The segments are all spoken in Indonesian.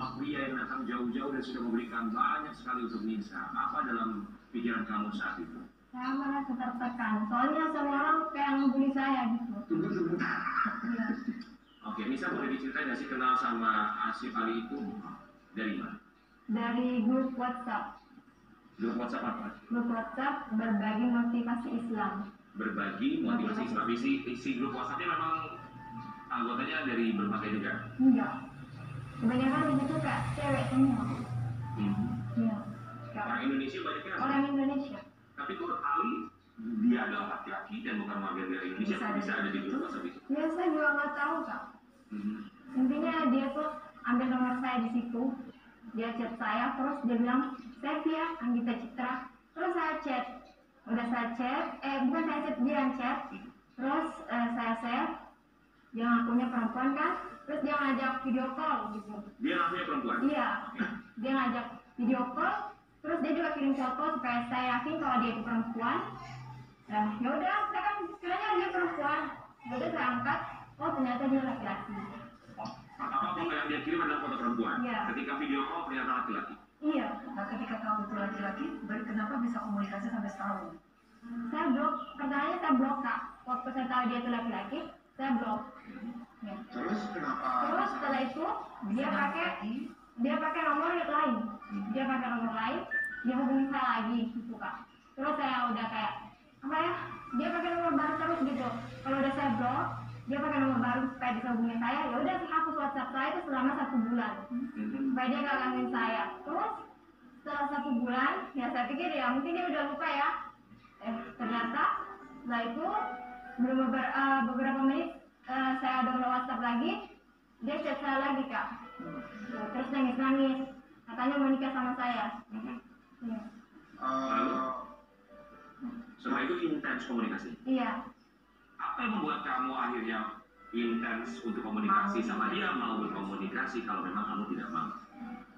seorang pria yang datang jauh-jauh dan sudah memberikan banyak sekali untuk Nisa. Apa dalam pikiran kamu saat itu? Saya merasa tertekan, soalnya semua orang kayak ngebully saya gitu. Tunggu. Iya. Oke, Nisa boleh diceritain nggak sih kenal sama Asif Ali itu dari mana? Dari grup WhatsApp. Grup WhatsApp apa? Grup WhatsApp berbagi motivasi Islam. Berbagi motivasi Islam. Isi grup WhatsAppnya memang anggotanya dari berbagai negara? Enggak. Kebanyakan di situ kayak cewek semua. Iya. Orang Indonesia banyaknya apa? Orang Indonesia. Tapi kok Ali dia adalah laki-laki dan bukan warga negara Indonesia, bisa ada di grup WhatsApp itu? Ya saya juga nggak tahu kak. Intinya dia tuh ambil nomor saya di situ, dia chat saya, terus dia bilang saya Pia Anggita Citra, terus saya chat, udah saya chat, bukan saya chat, dia yang chat, terus saya share, dia ngakunya perempuan kan, terus dia ngajak video call gitu. Dia ngakunya perempuan? Iya, dia ngajak video call, terus dia juga kirim foto supaya saya yakin kalau dia itu perempuan. Nah, ya udah, saya kan kiranya dia perempuan, ya udah saya angkat, oh ternyata dia laki-laki. Apa foto yang dia kirim adalah foto perempuan? Iya. Ketika video call ternyata laki-laki? Iya. Nah, ketika tahu itu laki-laki, kenapa bisa komunikasi sampai setahun? Saya blok, pertamanya saya blok kak. Waktu saya tahu dia itu laki-laki, saya blok. Ya. Terus kenapa? Terus setelah itu dia pakai nomor lain. Dia pakai nomor lain, dia hubungi saya lagi gitu kak. Terus saya udah kayak apa ya? Dia pakai nomor baru terus gitu. Kalau udah saya blok, dia pakai nomor baru supaya bisa hubungi saya. Ya udah saya hapus WhatsApp saya itu selama 1 bulan. Supaya dia nggak gangguin saya. Terus setelah 1 bulan, ya saya pikir ya mungkin dia udah lupa ya. Ternyata setelah itu belum beberapa menit saya download WhatsApp lagi, dia chat saya lagi kak. Terus nangis-nangis, katanya mau nikah sama saya. Ya. Lalu setelah itu intens komunikasi? Iya. Apa yang membuat kamu akhirnya intens untuk komunikasi sama dia, mau berkomunikasi kalau memang kamu tidak mau?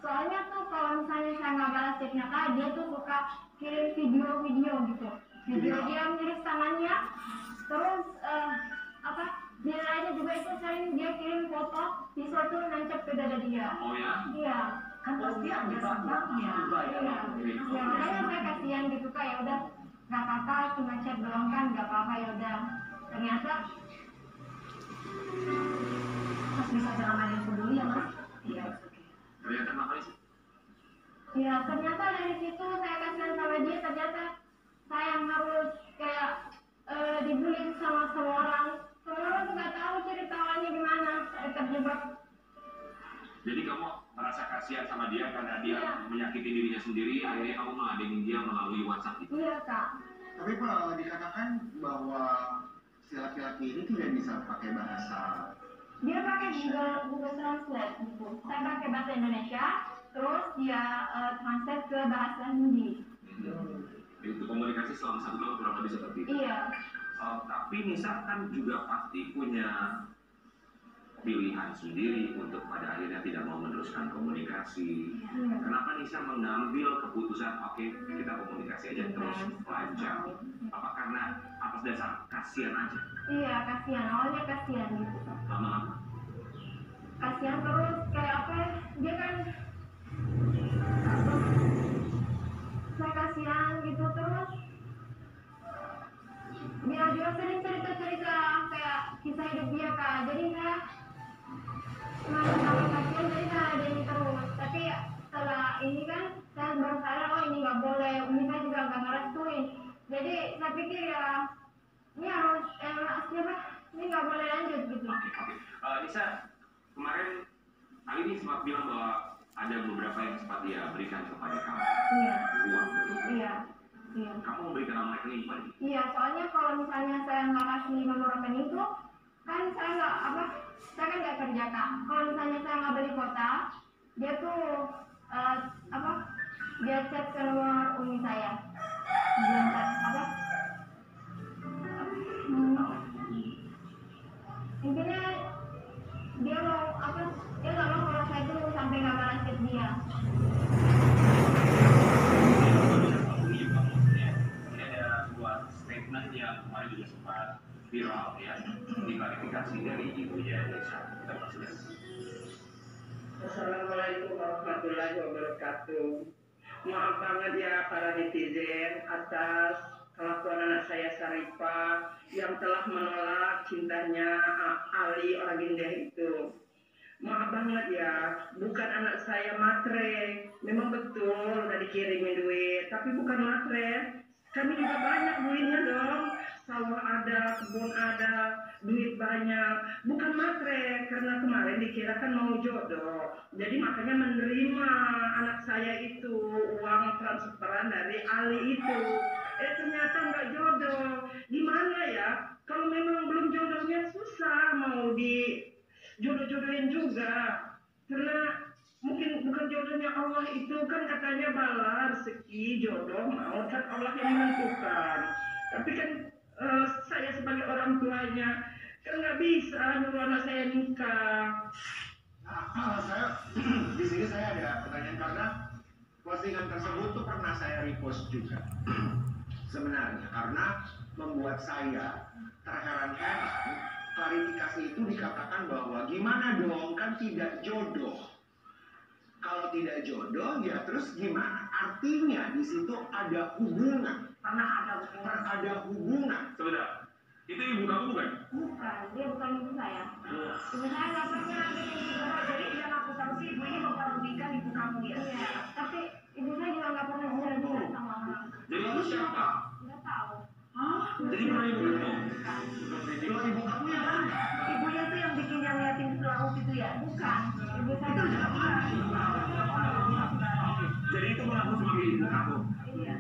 Soalnya tuh kalau misalnya saya nggak balas chatnya kak, dia tuh suka kirim video-video gitu. Video dia miris tangannya, terus dia lainnya juga itu sering dia kirim foto pisau tuh nancap ke dada dia. Oh ya? Iya. Kan pasti ada sebabnya. Iya. Ya makanya saya kasihan gitu kak, ya udah nggak apa-apa, cuma chat doang kan, nggak apa-apa ya udah. Ternyata Mas bisa jangan main handphone dulu ya mas? Iya. Ternyata apa sih? ya ternyata dari situ saya kasihan sama dia, ternyata saya yang harus kayak dibully sama semua orang. Semua orang nggak tahu cerita awalnya gimana saya terjebak. Jadi kamu merasa kasihan sama dia karena dia Iya. menyakiti dirinya sendiri, akhirnya kamu meladenin dia melalui WhatsApp itu? Iya kak. Tapi dikatakan bahwa si laki-laki ini tidak bisa pakai bahasa. Dia pakai Google Translate gitu. Saya pakai bahasa Indonesia, terus dia translate ke bahasa Hindi. Itu komunikasi selama 1 tahun kurang lebih seperti itu. Iya. Tapi Nisa kan juga pasti punya pilihan sendiri untuk pada akhirnya tidak mau meneruskan komunikasi. Iya. Kenapa Nisa mengambil keputusan oke, kita komunikasi aja terus lanjut? Apa karena atas dasar kasihan aja? Iya kasihan. Awalnya kasihan gitu. Lama-lama? Kasihan terus kayak apa? Dia kan saya kasihan gitu terus. Dia juga sering cerita kayak kisah hidup dia kak. Jadi saya sama kasihan, jadi saya ada ini terus. Tapi setelah ini kan saya baru sadar oh ini nggak boleh. Ini saya juga nggak ngerestuin. Jadi saya pikir ya ini harus ini nggak boleh lanjut gitu. Oke. Nisa, kemarin Ali ini sempat bilang bahwa ada beberapa yang sempat dia berikan kepada kamu. Iya. Uang, betul? Iya. Iya. Kamu memberikan nomor rekening kepada dia? Iya, soalnya kalau misalnya saya nggak kasih nomor rekening itu, kan saya kan nggak kerja kak. Kalau misalnya saya nggak beli kuota, dia tuh dia chat ke nomor umi saya. Dia chat intinya dia nggak mau kalau saya tuh sampai nggak balas chat dia. Ini ada sebuah statement yang kemarin juga sempat viral ya, diklarifikasi dari ibunya Nisa. Kita persilakan. Assalamualaikum warahmatullahi wabarakatuh. Maaf banget ya para netizen atas kelakuan anak saya Syarifah yang telah menolak cintanya Ali orang Indah itu. Maaf banget ya, bukan anak saya matre. Memang betul udah dikirimin duit, tapi bukan matre. Kami juga banyak duitnya dong. Sawah ada, kebun ada, duit banyak. Bukan matre, karena kemarin dikira kan mau jodoh. Jadi makanya menerima anak saya itu uang transferan dari Ali itu. Ternyata nggak jodoh. Gimana ya? Kalau memang belum jodohnya susah mau jodoh-jodohin juga, karena mungkin bukan jodohnya Allah itu kan katanya bala rezeki jodoh maut kan Allah yang menentukan. Tapi kan saya sebagai orang tuanya kan nggak bisa nyuruh anak saya nikah. Saya di sini saya ada pertanyaan karena postingan tersebut tuh pernah saya repost juga sebenarnya karena membuat saya terheran-heran. Klarifikasi itu dikatakan bahwa gimana dong kan tidak jodoh. Kalau tidak jodoh ya terus gimana? Artinya di situ ada hubungan. Ada hubungan. Sebentar, itu ibu kamu bukan? Bukan, dia bukan ibu saya. Ibu saya nggak pernah ada yang gitu. Jadi yang aku tahu sih ibu ini memperdulikan ibu kamu ya. Iya, tapi ibu saya juga nggak pernah bicara sama orang. Jadi itu siapa? Nggak tahu. Jadi bukan ibu kamu? Kalau ibu kamu yang mana? Ibunya tuh yang bikin yang liatin lauk itu ya. Bukan, ibu saya Itu udah lama. Jadi itu mengaku sebagai ibu kamu? Iya.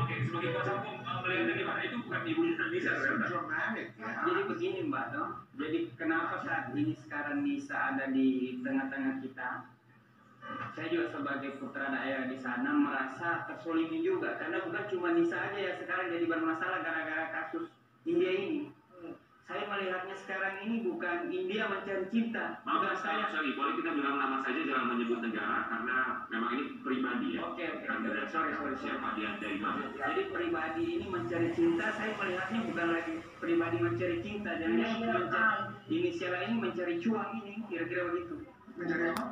Oke, sebagai kuasa hukum melihatnya gimana? Itu bukan ibunya Nisa, sebenarnya. Dramatic ya. Jadi begini Mbak toh, jadi kenapa saat ini sekarang Nisa ada di tengah-tengah kita? Saya juga sebagai putra daerah di sana merasa tersolimi juga karena bukan cuma Nisa aja ya sekarang jadi bermasalah gara-gara kasus India ini. Saya melihatnya sekarang ini bukan India mencari cinta, bukan saya. Sorry, boleh kita bilang nama saja, jangan menyebut negara karena memang ini pribadi ya. Oke. Kan tidak Sorry. siapa dia dari mana. Jadi pribadi ini mencari cinta, saya melihatnya bukan lagi pribadi mencari cinta, jadi inisial ini mencari cuan ini, kira-kira begitu. Mencari apa?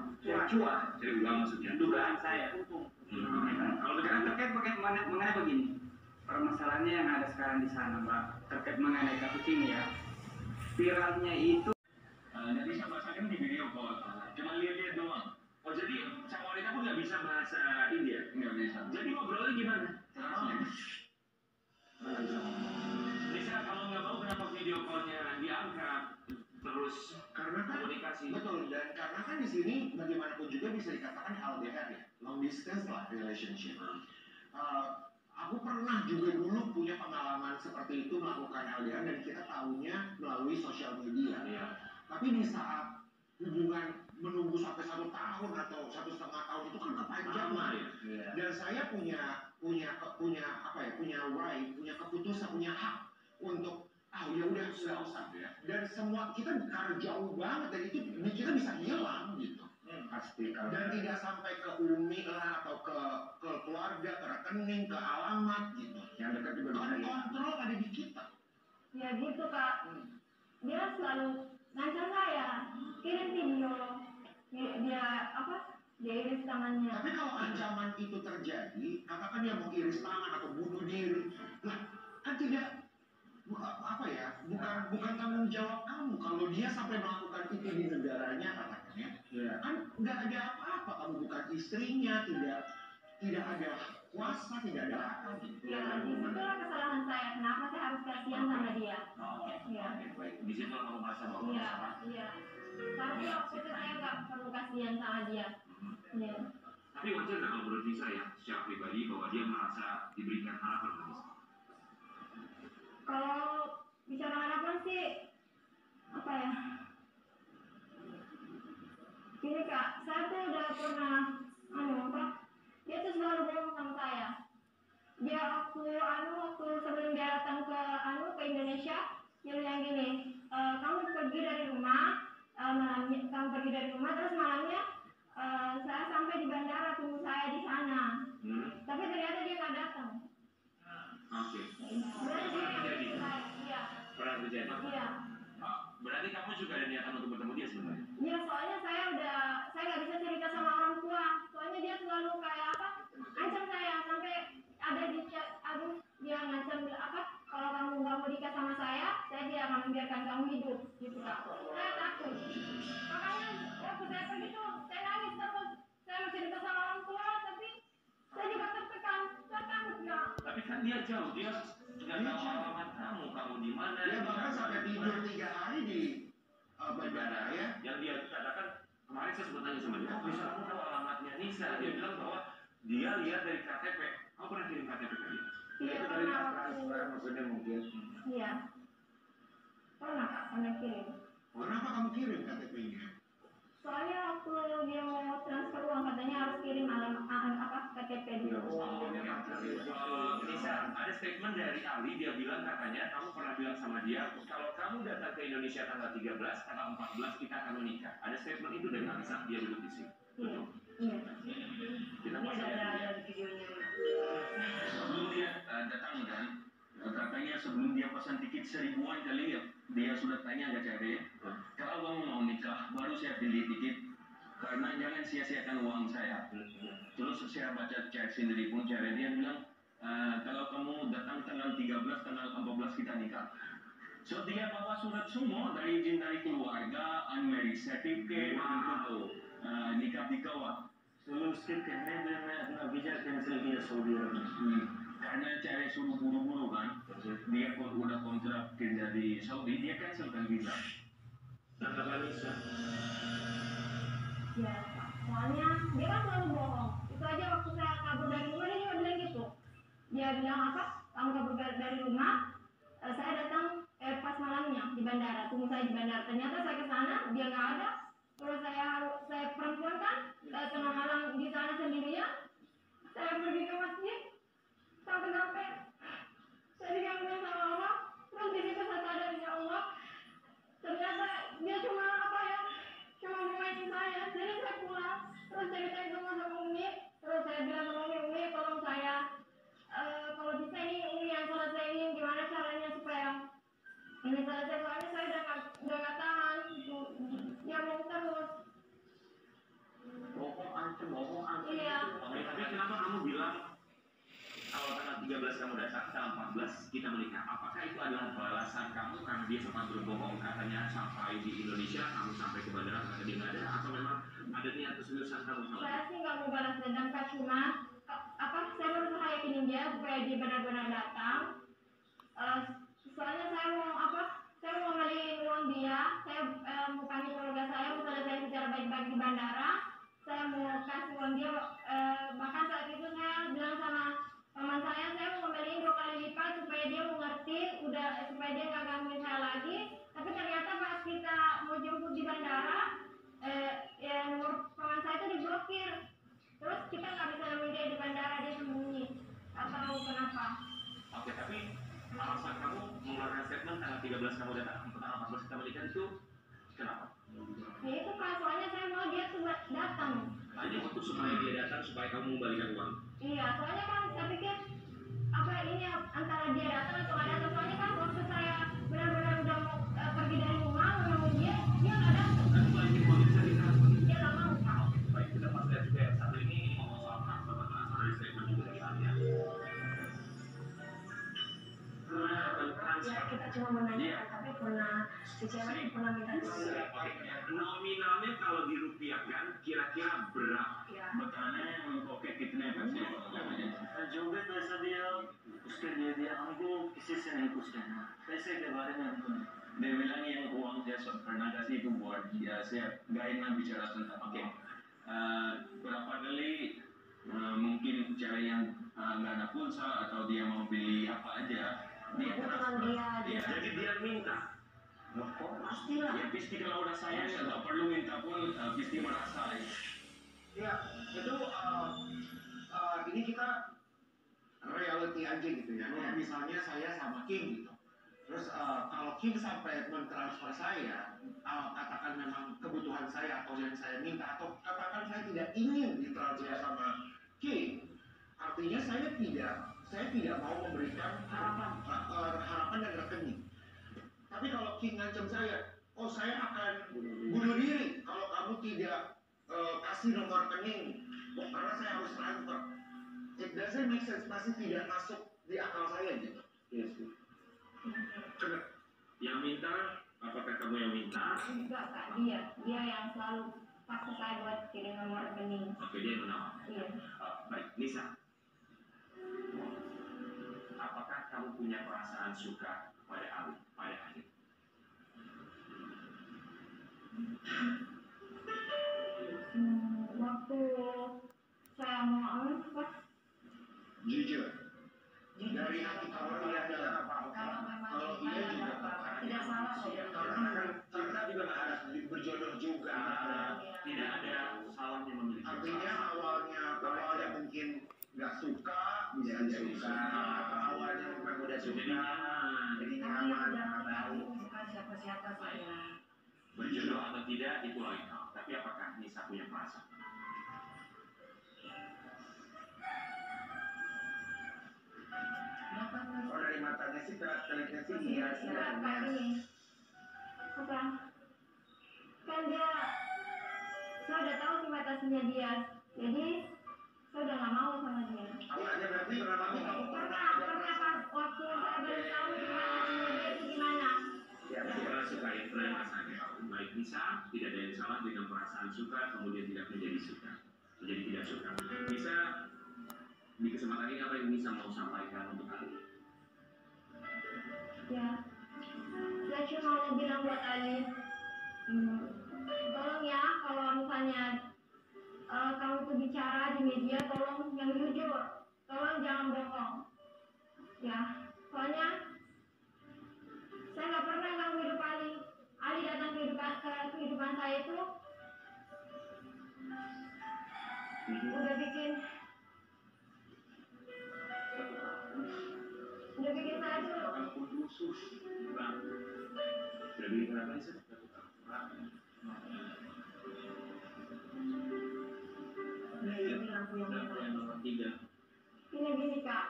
Cuan. Jadi uang maksudnya. Dugaan saya. Kalau Sekarang negara terkait mengenai begini, permasalahannya yang ada sekarang di sana, Mbak, terkait mengenai kasus ini ya. Viralnya itu jadi sama saya kan di video call, cuma lihat doang. Oh jadi sama wanita pun nggak bisa bahasa India? Nggak bisa. Jadi ngobrolnya gimana? Bisa kalau nggak mau kenapa video callnya diangkat terus Karena kan komunikasi? betul dan karena kan di sini bagaimanapun juga bisa dikatakan LDR ya, long distance lah relationship. Aku pernah juga dulu punya pengalaman seperti itu melakukan LDR dan kita tahunya melalui sosial media. Iya. Tapi di saat hubungan menunggu sampai 1 tahun atau 1,5 tahun itu kan kepanjangan. Iya. Dan saya punya apa ya, punya right, punya keputusan, punya hak untuk ya udah nggak usah ya. Dan semua kita karena jauh banget dan itu kita bisa hilang gitu. Pasti. Dan tidak sampai ke umi lah atau ke keluarga, ke rekening, ke alamat gitu. Yang dekat juga bisa lihat. Kontrol ada di kita. Ya gitu kak. Dia selalu ngancam saya, kirim video. Dia iris tangannya. Tapi kalau ancaman itu terjadi, katakan dia mau iris tangan atau bunuh diri, lah kan tidak bukan tanggung jawab kamu kalau dia sampai melakukan itu di negaranya katakannya. Iya. Kan nggak ada apa-apa, kamu bukan istrinya, tidak ada kuasa, tidak ada apa gitu. Ya, disitulah kesalahan saya. Kenapa saya harus kasihan sama dia? Iya. Baik. Di situ kamu merasa bahwa Iya, salah. iya. Tapi waktu itu saya nggak perlu kasihan sama dia. Iya. Tapi wajar nggak kalau menurut Nisa ya, secara pribadi bahwa dia merasa diberikan harapan oleh Nisa? Kalau bicara harapan sih, apa ya? Gini kak, saya tuh udah pernah, dia tuh selalu bohong sama saya. Dia waktu sebelum dia datang ke Indonesia, dia bilang gini, kamu pergi dari rumah, terus malamnya saya sampai di bandara, tunggu saya di sana. Tapi ternyata dia nggak datang. Oke. Berarti dia yang Terjadi. iya, Pernah terjadi. iya. Berarti kamu juga ada niatan untuk bertemu dia sebenarnya? Iya, soalnya saya nggak bisa cerita sama orang tua gitu kak. Saya takut. Makanya waktu saya pergi tuh saya nangis terus. Saya masih dekat sama orang tua, tapi saya juga tertekan. Saya takut kak. Tapi kan dia jauh, dia nggak tahu alamat kamu di mana. Dia bahkan sampai tidur 3 hari di bandara ya. Yang dia katakan kemarin saya sempat tanya sama dia, oh bisa kamu tahu alamatnya Nisa? Dia bilang bahwa dia lihat dari KTP. Kamu pernah kirim KTP ke dia? Iya Itu dari pernah. transfer maksudnya mungkin. Iya. Pernah kak, pernah kirim. Kenapa kamu kirim KTP-nya? Soalnya waktu dia mau transfer uang katanya harus kirim KTP dulu. Nisa, ada statement dari Ali, dia bilang katanya kamu pernah bilang sama dia kalau kamu datang ke Indonesia tanggal 13, tanggal 14 kita akan menikah. Ada statement itu dari Ali saat dia duduk di sini. Iya. Iya. Kita Ini masih ada videonya. Sebelum dia datang kan, katanya sebelum dia pesan tiket 1000-an kali ya, dia sudah tanya ke cewek, kalau kamu mau nikah baru saya beli tiket, karena jangan sia-siakan uang saya. Terus saya baca chat sendiri pun cewek dia bilang, kalau kamu datang tanggal 13, tanggal 14 kita nikah. So dia bawa surat semua dari izin dari keluarga, unmarried certificate, untuk nikah di kawah. sebelum skip कहने में मैं अपना visa cancel किया सऊदी अरब में। Karena cewek suruh buru-buru kan, dia udah kontrak kerja di Saudi, dia cancelkan visa. Dan kata Nisa, Ya, soalnya dia kan selalu bohong. Itu aja waktu saya kabur dari rumah dia juga bilang gitu. Dia bilang apa? Kamu kabur dari rumah, saya datang pas malamnya di bandara. Tunggu saya di bandara. Ternyata saya ke sana, dia nggak ada. Terus saya perempuan kan, tengah malam di sana sendirian. Saya pergi ke masjid, sampai saya digangguin sama Allah. Terus di situ saya sadar ya Allah. Ternyata dia cuma cuma memainin saya. Jadi saya pulang, terus ceritain sama Umi. Terus saya bilang sama Umi, tolong saya kalau bisa ini Umi yang selesaiin gimana caranya supaya ini selesai. Soalnya saya udah nggak tahan gitu. Dia mau terus. bohong. Iya. Tapi kenapa kamu bilang kalau tanggal 13 kamu datang, tanggal 14 kita menikah? Apakah itu adalah balasan kamu karena dia sempat berbohong katanya sampai di Indonesia, kamu sampai ke bandara kata dia nggak ada, atau memang ada niat keseriusan kamu sama dia? Saya sih nggak mau balas dendam kak, cuma saya berusaha yakinin dia supaya dia benar-benar datang. Soalnya saya mau ngalihin uang dia, saya mau panggil keluarga saya, mau selesai secara baik-baik di bandara. Saya mau kasih uang dia, bahkan saat itu saya bilang sama paman saya mau ngembaliin 2 kali lipat supaya dia mengerti, supaya dia nggak gangguin saya lagi. Tapi ternyata pas kita mau jemput di bandara, nomor paman saya itu diblokir. Terus kita nggak bisa nemuin dia di bandara, dia sembunyi. Nggak tahu kenapa. Oke, tapi alasan kamu mengeluarkan statement tanggal 13 kamu datang, tanggal 14 kita menikah itu kenapa? Ya itu kak, soalnya saya mau dia tuh datang. Hanya untuk supaya dia datang, supaya kamu mengembalikan uang. Iya, soalnya kan saya pikir ini antara dia datang atau nggak datang. Soalnya kan waktu saya benar-benar udah mau pergi dari rumah menemui dia nggak datang. Kan balikin uang bisa ditransfer. Dia nggak mau kak. Oke, baik, kita pas lihat juga yang satu ini ngomong soal transfer dari statement juga dari Alia. Ya kita cuma menanyakan, tapi si cewek pernah minta duit. Nominalnya kalau dirupiahkan kira-kira berapa? Ya. बताना है उनको कि कितने पैसे जो भी पैसा दिया उसके लिए दिया, हमको किसी से नहीं कुछ कहना, पैसे के बारे में हमको नहीं। dia bilang yang uang dia pernah kasih itu buat dia, saya nggak enak bicara tentang Oke. berapa kali mungkin cewek yang nggak ada pulsa atau dia mau beli apa aja dia Bukan transfer. dia. Jadi dia minta. Pastilah. Ya pasti kalau udah sayang nggak perlu minta pun pasti merasa ya. Ya, itu ini kita reality aja gitu ya. Misalnya saya sama King gitu. Terus kalau King sampai mentransfer saya, katakan memang kebutuhan saya atau yang saya minta, atau katakan saya tidak ingin ditransfer sama King, artinya saya tidak mau memberikan harapan dan rekening. Tapi kalau King ngancam saya, oh saya akan bunuh diri kalau kamu tidak kasih nomor rekening, karena saya harus transfer. It doesn't make sense, masih tidak masuk di akal saya gitu. Yang minta Apakah kamu yang minta? Enggak kak, dia yang selalu paksa saya buat kirim nomor rekening. Oke, dia yang menawar. Iya. Baik, Nisa. Apakah kamu punya perasaan suka pada Ali pada akhir? Waktu saya mau pas Jujur. Dari hati kalau iya adalah apa? Kalau memang Kalau kita iya juga tidak salah kok. karena kan kita juga nggak harus berjodoh juga. Tidak ada salahnya memiliki Artinya awalnya mungkin nggak suka, bisa suka. Awalnya memang udah jadi suka, nyaman. jadi Kamu nyaman, jangan tahu. suka siapa-siapa saya. Berjodoh atau tidak itu lain hal. Tapi apakah Nisa punya perasaan? Kalau dari matanya sih kelihatan sih iya sih. enggak kayak gini. Apa? Kan dia, saya udah tahu sifat aslinya dia. Jadi saya udah nggak mau sama dia. Awalnya berarti pernah kamu Pernah pas waktu saya baru tahu sifat aslinya dia itu gimana. ya Pernah suka itu pernah rasanya. Baik Nisa, tidak ada yang salah dengan perasaan suka kemudian tidak menjadi suka, menjadi tidak suka. Nisa, di kesempatan ini apa yang Nisa mau sampaikan untuk Ali? Ya, saya cuma mau bilang buat Ali, tolong ya kalau misalnya kamu tuh bicara di media, tolong yang jujur, tolong jangan bohong. Ya, soalnya saya nggak pernah ganggu hidup Ali. Ali datang ke kehidupan saya itu udah bikin saya tuh Walaupun khusus, bang. Jadi kenapa Nisa? Ini lampu yang merah. Yang nomor 3. gini kak.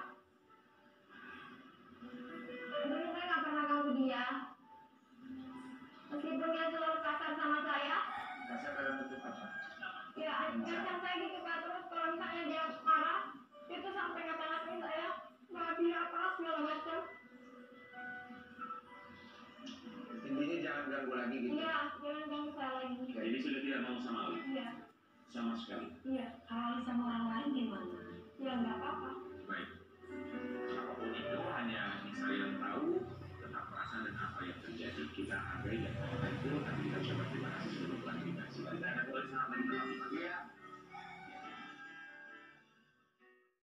Dulu saya nggak pernah ganggu dia. Meskipun dia selalu kasar sama saya, kasar dalam bentuk apa? ya ancam saya gitu kak. Terus kalau misalnya dia marah, dia tuh sampai ngata-ngatain saya, nggak dia apa segala macam. Intinya jangan ganggu lagi gitu. Iya, jangan ganggu saya lagi. Jadi sudah tidak mau sama Ali? Iya, Sama sekali. iya, Kalau sama orang lain gimana? ya nggak apa-apa. Baik. Apapun itu hanya Nisa yang tahu tentang perasaan dan apa yang terjadi. Kita hargai dan itu, tapi